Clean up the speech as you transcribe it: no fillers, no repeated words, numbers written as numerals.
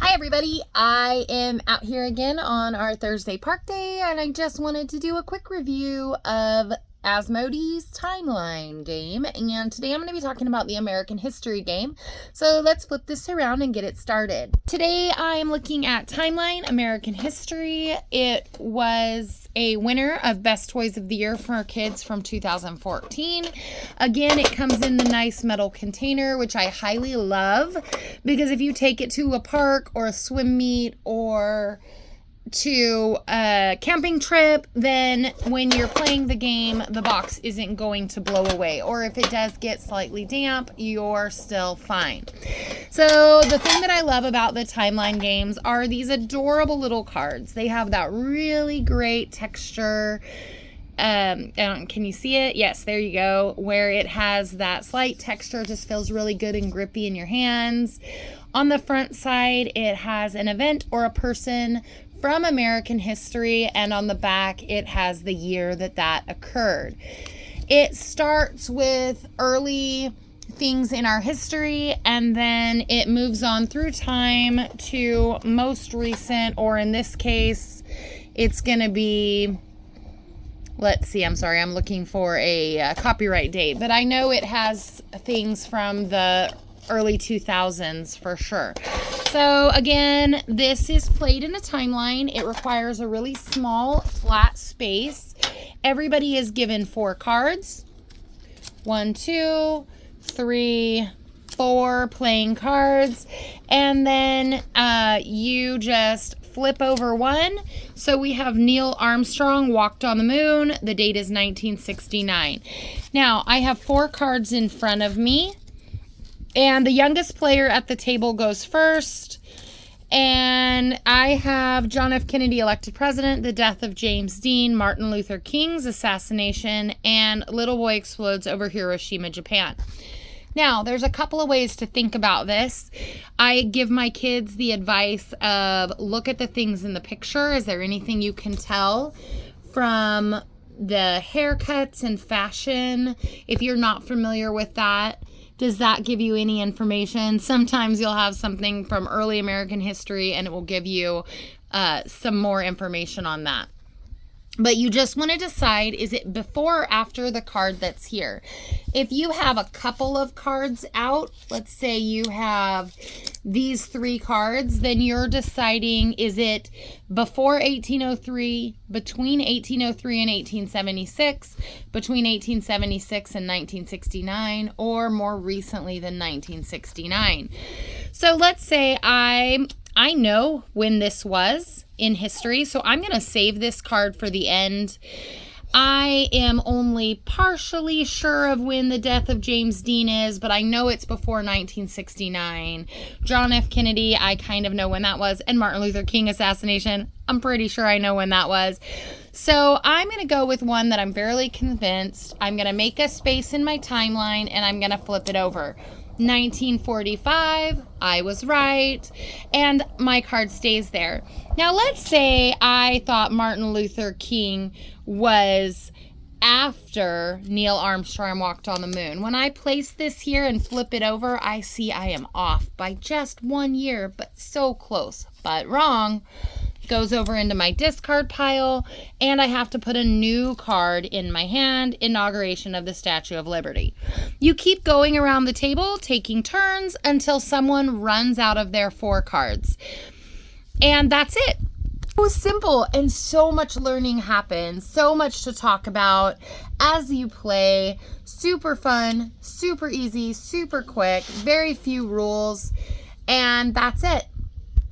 Hi everybody, I am out here again on our Thursday Park Day, and I just wanted to do a quick review of Asmodee's Timeline game, and today I'm going to be talking about the American History game. So let's flip this around and get it started. Today I am looking at Timeline American History. It was a winner of Best Toys of the Year for kids from 2014. Again, it comes in the nice metal container, which I highly love, because if you take it to a park or a swim meet or to a camping trip, then when you're playing the game, the box isn't going to blow away, or if it does get slightly damp, you're still fine. So the thing that I love about the Timeline games are these adorable little cards. They have that really great texture. Can you see it? Yes, there you go. Where it has that slight texture, just feels really good and grippy in your hands. On the front side, it has an event or a person from American history, and on the back it has the year that occurred. It starts with early things in our history, and then it moves on through time to most recent, or in this case it's gonna be, let's see, I'm sorry, I'm looking for a copyright date, but I know it has things from the early 2000s for sure. So again, this is played in a timeline. It requires a really small flat space. Everybody is given 4 cards. 1, 2, 3, 4 playing cards. And then you just flip over one. So we have Neil Armstrong walked on the moon. The date is 1969. Now, I have 4 cards in front of me, and the youngest player at the table goes first. And I have John F. Kennedy elected president, the death of James Dean, Martin Luther King's assassination, and little boy explodes over Hiroshima, Japan. Now, there's a couple of ways to think about this. I give my kids the advice of look at the things in the picture. Is there anything you can tell from the haircuts and fashion? If you're not familiar with that, does that give you any information? Sometimes you'll have something from early American history and it will give you some more information on that. But you just want to decide, is it before or after the card that's here? If you have a couple of cards out, let's say you have these 3 cards, then you're deciding, is it before 1803, between 1803 and 1876, between 1876 and 1969, or more recently than 1969. So let's say I know when this was in history, so I'm going to save this card for the end. I am only partially sure of when the death of James Dean is, but I know it's before 1969. John F. Kennedy, I kind of know when that was, and Martin Luther King assassination, I'm pretty sure I know when that was. So I'm going to go with one that I'm fairly convinced. I'm going to make a space in my timeline, and I'm going to flip it over. 1945, I was right, and my card stays there. Now let's say I thought Martin Luther King was after Neil Armstrong walked on the moon. When I place this here and flip it over, I see I am off by just 1 year, but so close, but wrong. Goes over into my discard pile, and I have to put a new card in my hand, inauguration of the Statue of Liberty. You keep going around the table, taking turns until someone runs out of their 4 cards. And that's it. It was simple, and so much learning happens, so much to talk about as you play. Super fun, super easy, super quick, very few rules, and that's it.